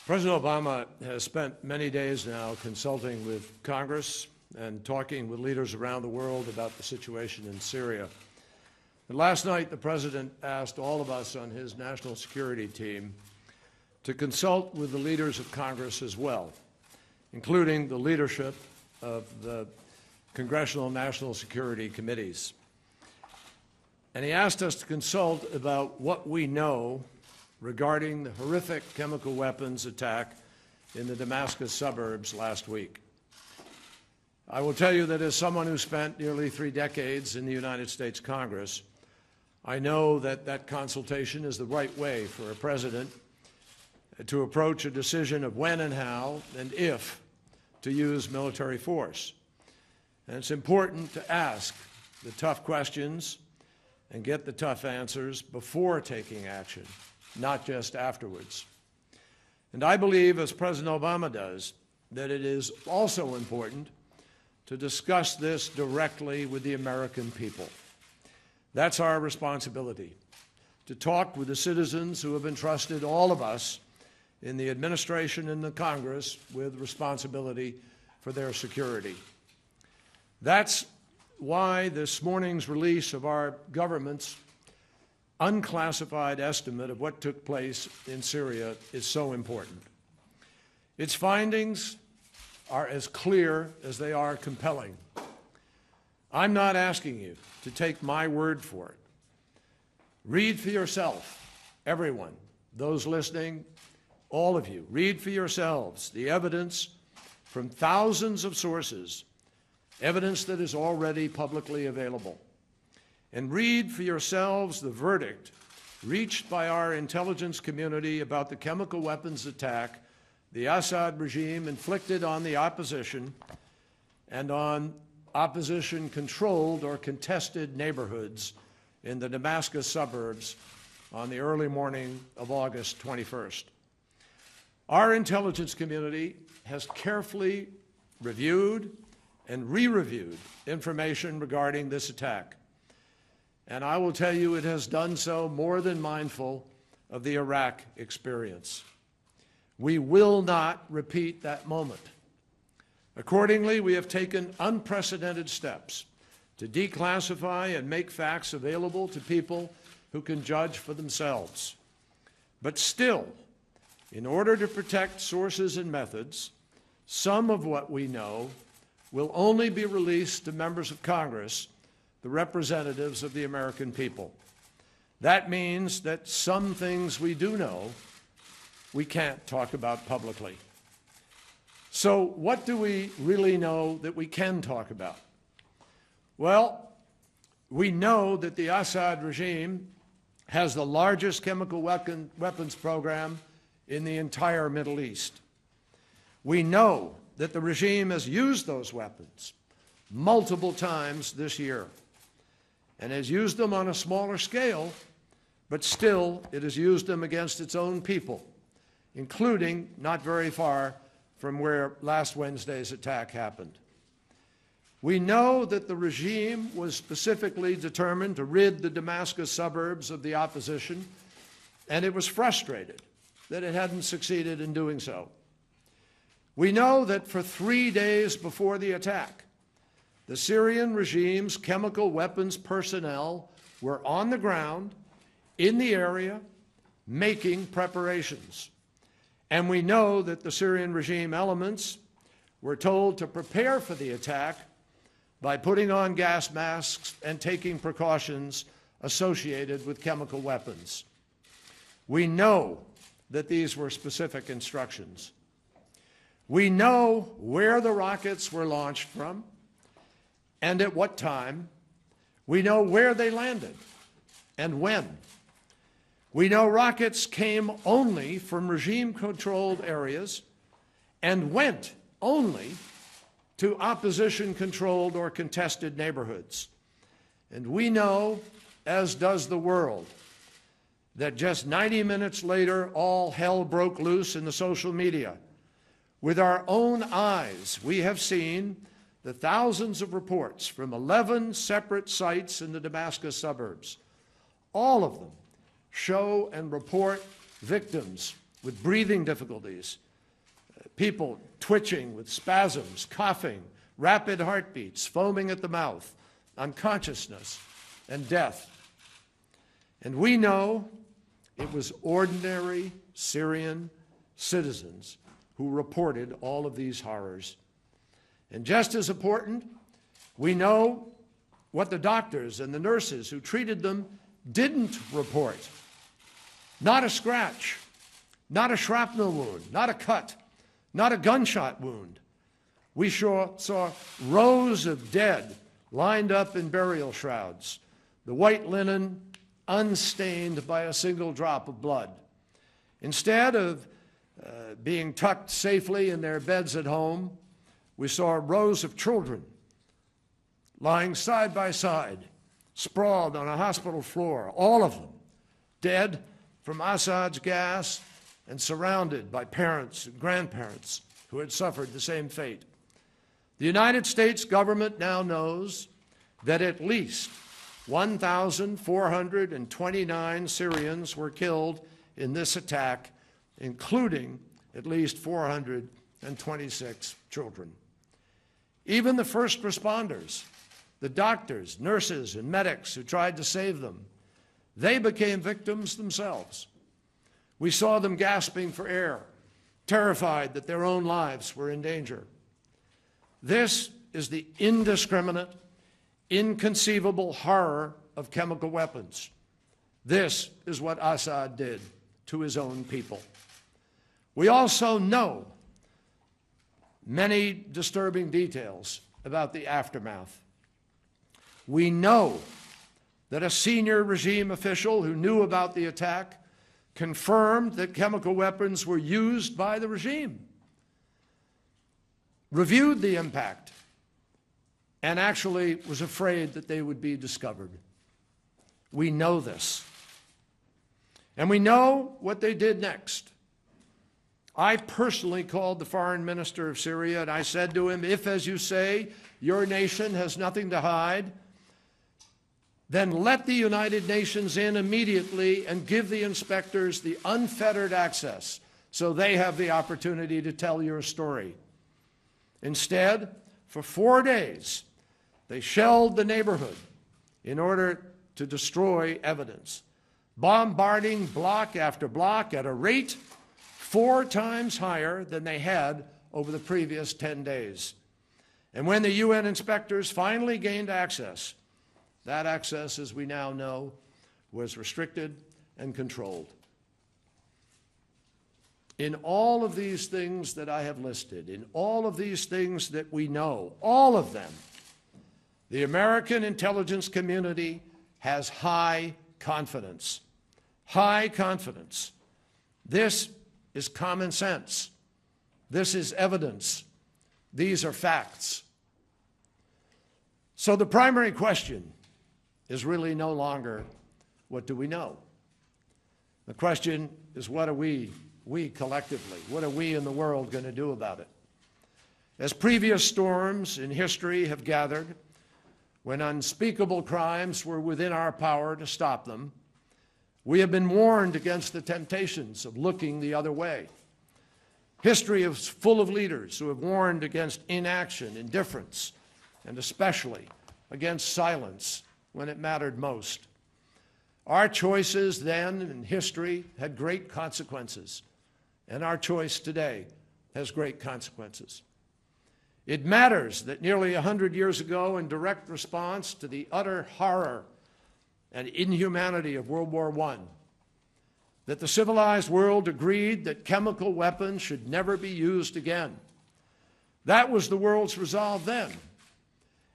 President Obama has spent many days now consulting with Congress and talking with leaders around the world about the situation in Syria. And last night, the President asked all of us on his national security team to consult with the leaders of Congress as well, including the leadership of the Congressional National Security Committees. And he asked us to consult about what we know regarding the horrific chemical weapons attack in the Damascus suburbs last week. I will tell you that as someone who spent nearly 3 decades in the United States Congress, I know that that consultation is the right way for a president to approach a decision of when and how and if to use military force. And it's important to ask the tough questions and get the tough answers before taking action, not just afterwards. And I believe, as President Obama does, that it is also important to discuss this directly with the American people. That's our responsibility, to talk with the citizens who have entrusted all of us in the administration and the Congress with responsibility for their security. That's why this morning's release of our government's unclassified estimate of what took place in Syria is so important. Its findings are as clear as they are compelling. I'm not asking you to take my word for it. Read for yourself, everyone, those listening, all of you, read for yourselves the evidence from thousands of sources, evidence that is already publicly available. And read for yourselves the verdict reached by our intelligence community about the chemical weapons attack the Assad regime inflicted on the opposition and on opposition-controlled or contested neighborhoods in the Damascus suburbs on the early morning of August 21st. Our intelligence community has carefully reviewed and re-reviewed information regarding this attack. And I will tell you, it has done so more than mindful of the Iraq experience. We will not repeat that moment. Accordingly, we have taken unprecedented steps to declassify and make facts available to people who can judge for themselves. But still, in order to protect sources and methods, some of what we know will only be released to members of Congress, the representatives of the American people. That means that some things we do know we can't talk about publicly. So what do we really know that we can talk about? Well, we know that the Assad regime has the largest chemical weapons program in the entire Middle East. We know that the regime has used those weapons multiple times this year and has used them on a smaller scale, but still it has used them against its own people, including not very far from where last Wednesday's attack happened. We know that the regime was specifically determined to rid the Damascus suburbs of the opposition, and it was frustrated that it hadn't succeeded in doing so. We know that for 3 days before the attack, the Syrian regime's chemical weapons personnel were on the ground in the area making preparations. And we know that the Syrian regime elements were told to prepare for the attack by putting on gas masks and taking precautions associated with chemical weapons. We know that these were specific instructions. We know where the rockets were launched from and at what time. We know where they landed and when. We know rockets came only from regime-controlled areas and went only to opposition-controlled or contested neighborhoods. And we know, as does the world, that just 90 minutes later, all hell broke loose in the social media. With our own eyes, we have seen the thousands of reports from 11 separate sites in the Damascus suburbs. All of them show and report victims with breathing difficulties, people twitching with spasms, coughing, rapid heartbeats, foaming at the mouth, unconsciousness, and death. And we know it was ordinary Syrian citizens who reported all of these horrors. And just as important, we know what the doctors and the nurses who treated them didn't report. Not a scratch, not a shrapnel wound, not a cut, not a gunshot wound. We saw rows of dead lined up in burial shrouds, the white linen unstained by a single drop of blood. Instead of being tucked safely in their beds at home, we saw rows of children lying side by side, sprawled on a hospital floor, all of them dead from Assad's gas and surrounded by parents and grandparents who had suffered the same fate. The United States government now knows that at least 1,429 Syrians were killed in this attack, including at least 426 children. Even the first responders, the doctors, nurses, and medics who tried to save them, they became victims themselves. We saw them gasping for air, terrified that their own lives were in danger. This is the indiscriminate, inconceivable horror of chemical weapons. This is what Assad did to his own people. We also know many disturbing details about the aftermath. We know that a senior regime official who knew about the attack confirmed that chemical weapons were used by the regime, reviewed the impact, and actually was afraid that they would be discovered. We know this. And we know what they did next. I personally called the foreign minister of Syria and I said to him, if, as you say, your nation has nothing to hide, then let the United Nations in immediately and give the inspectors the unfettered access so they have the opportunity to tell your story. Instead, for 4 days, they shelled the neighborhood in order to destroy evidence, bombarding block after block at a rate 4 times higher than they had over the previous 10 days. And when the UN inspectors finally gained access, that access, as we now know, was restricted and controlled. In all of these things that I have listed, in all of these things that we know, all of them, the American intelligence community has high confidence. High confidence. This is common sense. This is evidence. These are facts. So the primary question is really no longer, what do we know? The question is, what are we collectively, what are we in the world going to do about it? As previous storms in history have gathered, when unspeakable crimes were within our power to stop them, we have been warned against the temptations of looking the other way. History is full of leaders who have warned against inaction, indifference, and especially against silence when it mattered most. Our choices then in history had great consequences, and our choice today has great consequences. It matters that nearly 100 years ago, in direct response to the utter horror and inhumanity of World War I, that the civilized world agreed that chemical weapons should never be used again. That was the world's resolve then,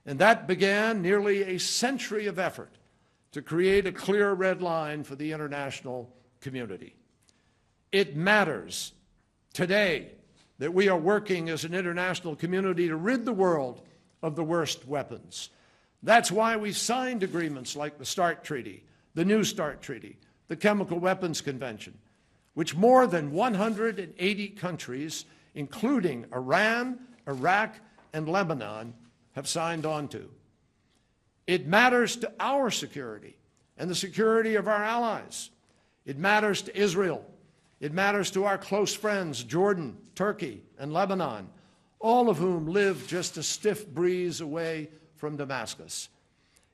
and that began nearly a century of effort to create a clear red line for the international community. It matters today that we are working as an international community to rid the world of the worst weapons. That's why we signed agreements like the START Treaty, the New START Treaty, the Chemical Weapons Convention, which more than 180 countries, including Iran, Iraq, and Lebanon, have signed on to. It matters to our security and the security of our allies. It matters to Israel. It matters to our close friends, Jordan, Turkey, and Lebanon, all of whom live just a stiff breeze away from Damascus.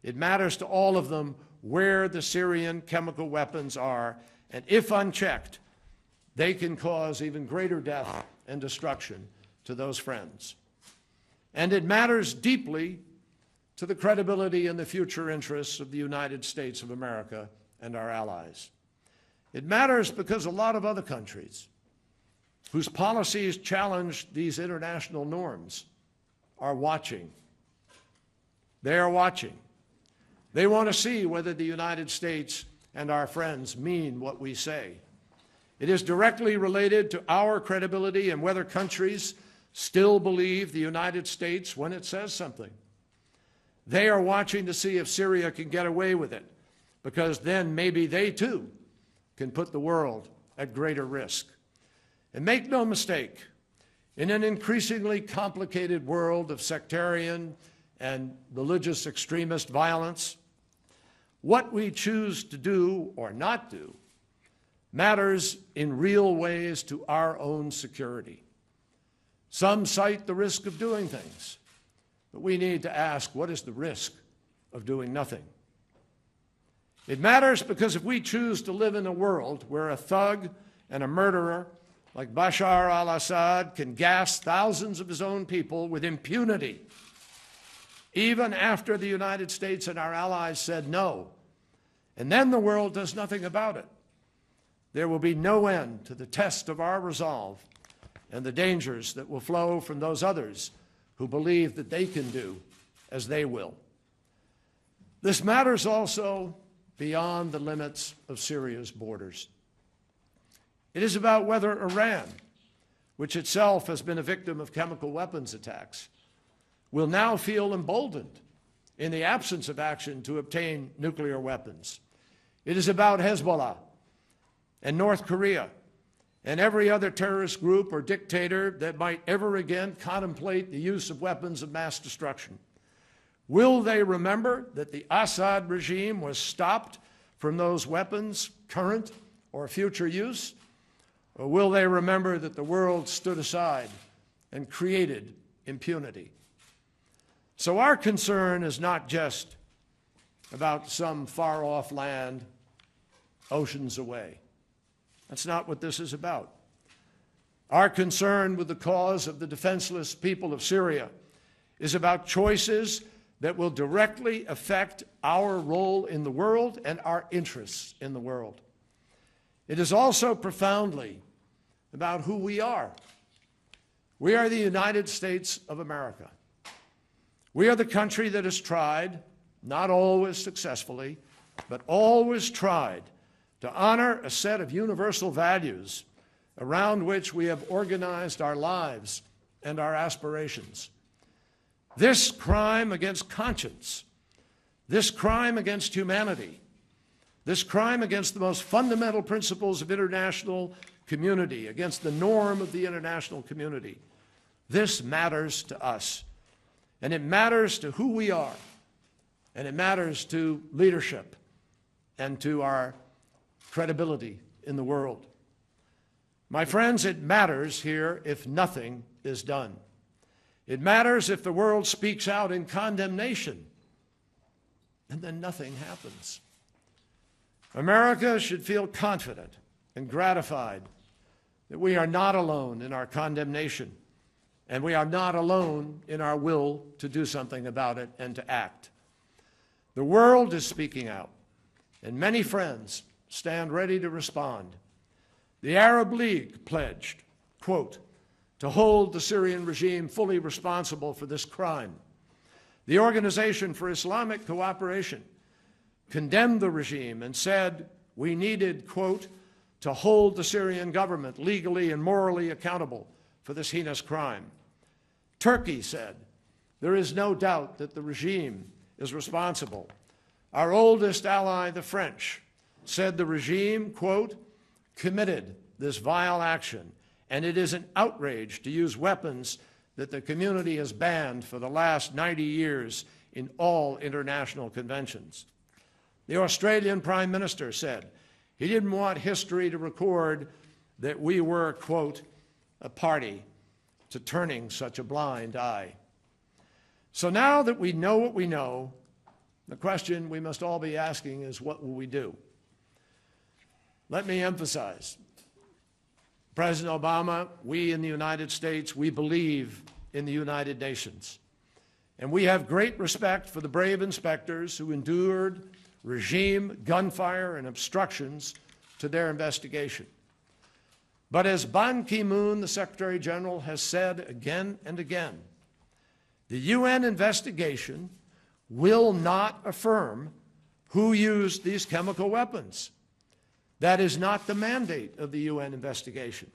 It matters to all of them where the Syrian chemical weapons are, and if unchecked, they can cause even greater death and destruction to those friends. And it matters deeply to the credibility and the future interests of the United States of America and our allies. It matters because a lot of other countries whose policies challenge these international norms are watching. They are watching. They want to see whether the United States and our friends mean what we say. It is directly related to our credibility and whether countries still believe the United States when it says something. They are watching to see if Syria can get away with it, because then maybe they too can put the world at greater risk. And make no mistake, in an increasingly complicated world of sectarian and religious extremist violence, what we choose to do or not do matters in real ways to our own security. Some cite the risk of doing things, but we need to ask, what is the risk of doing nothing? It matters because if we choose to live in a world where a thug and a murderer like Bashar al-Assad can gas thousands of his own people with impunity, even after the United States and our allies said no, and then the world does nothing about it, there will be no end to the test of our resolve and the dangers that will flow from those others who believe that they can do as they will. This matters also beyond the limits of Syria's borders. It is about whether Iran, which itself has been a victim of chemical weapons attacks, will now feel emboldened in the absence of action to obtain nuclear weapons. It is about Hezbollah and North Korea and every other terrorist group or dictator that might ever again contemplate the use of weapons of mass destruction. Will they remember that the Assad regime was stopped from those weapons' current or future use? Or will they remember that the world stood aside and created impunity? So our concern is not just about some far-off land oceans away. That's not what this is about. Our concern with the cause of the defenseless people of Syria is about choices that will directly affect our role in the world and our interests in the world. It is also profoundly about who we are. We are the United States of America. We are the country that has tried, not always successfully, but always tried to honor a set of universal values around which we have organized our lives and our aspirations. This crime against conscience, this crime against humanity, this crime against the most fundamental principles of international community, against the norm of the international community, this matters to us. And it matters to who we are, and it matters to leadership and to our credibility in the world. My friends, it matters here if nothing is done. It matters if the world speaks out in condemnation, and then nothing happens. America should feel confident and gratified that we are not alone in our condemnation, and we are not alone in our will to do something about it and to act. The world is speaking out, and many friends stand ready to respond. The Arab League pledged, quote, to hold the Syrian regime fully responsible for this crime. The Organization for Islamic Cooperation condemned the regime and said we needed, quote, to hold the Syrian government legally and morally accountable for this heinous crime. Turkey said there is no doubt that the regime is responsible. Our oldest ally, the French, said the regime, quote, committed this vile action, and it is an outrage to use weapons that the community has banned for the last 90 years in all international conventions. The Australian Prime Minister said he didn't want history to record that we were, quote, a party to turning such a blind eye. So now that we know what we know, the question we must all be asking is, what will we do? Let me emphasize, President Obama, we in the United States, we believe in the United Nations. And we have great respect for the brave inspectors who endured regime, gunfire, and obstructions to their investigation. But as Ban Ki-moon, the Secretary General, has said again and again, the UN investigation will not affirm who used these chemical weapons. That is not the mandate of the UN investigation.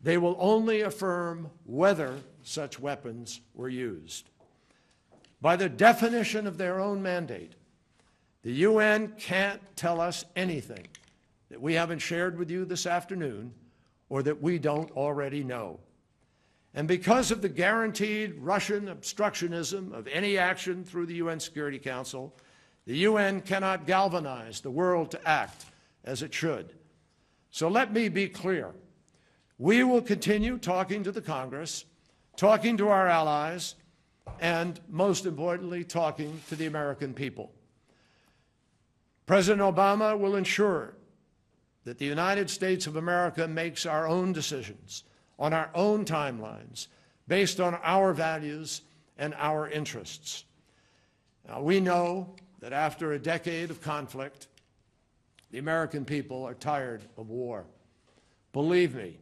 They will only affirm whether such weapons were used. By the definition of their own mandate, the UN can't tell us anything that we haven't shared with you this afternoon or that we don't already know. And because of the guaranteed Russian obstructionism of any action through the UN Security Council, the UN cannot galvanize the world to act as it should. So let me be clear. We will continue talking to the Congress, talking to our allies, and most importantly, talking to the American people. President Obama will ensure that the United States of America makes our own decisions on our own timelines based on our values and our interests. Now, we know that after a decade of conflict, the American people are tired of war. Believe me,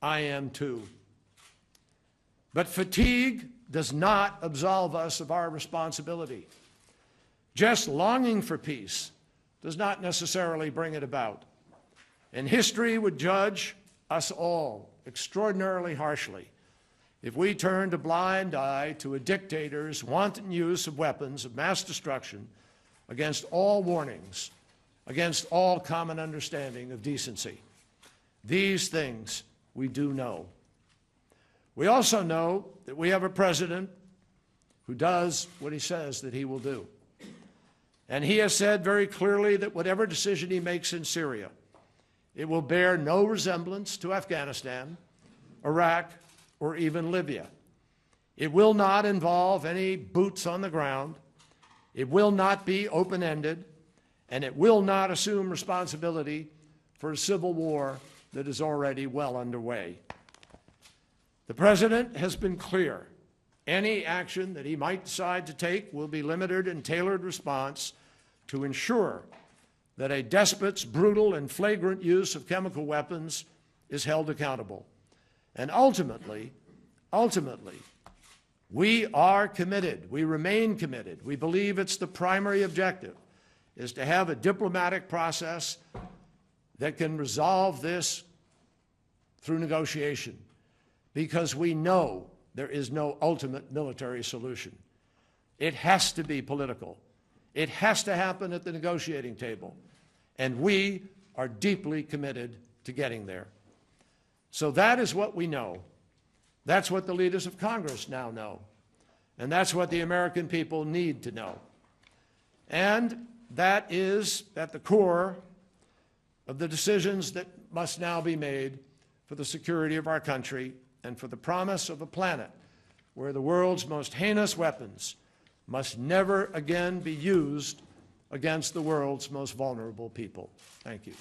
I am too. But fatigue does not absolve us of our responsibility. Just longing for peace does not necessarily bring it about. And history would judge us all extraordinarily harshly if we turned a blind eye to a dictator's wanton use of weapons of mass destruction against all warnings, against all common understanding of decency. These things we do know. We also know that we have a president who does what he says that he will do. And he has said very clearly that whatever decision he makes in Syria, it will bear no resemblance to Afghanistan, Iraq, or even Libya. It will not involve any boots on the ground. It will not be open-ended, and it will not assume responsibility for a civil war that is already well underway. The President has been clear. Any action that he might decide to take will be limited and tailored response to ensure that a despot's brutal and flagrant use of chemical weapons is held accountable. And ultimately, we are committed, we remain committed. We believe it's the primary objective, is to have a diplomatic process that can resolve this through negotiation, because we know there is no ultimate military solution. It has to be political. It has to happen at the negotiating table, and we are deeply committed to getting there. So that is what we know. That's what the leaders of Congress now know, and that's what the American people need to know. And that is at the core of the decisions that must now be made for the security of our country and for the promise of a planet where the world's most heinous weapons must never again be used against the world's most vulnerable people. Thank you.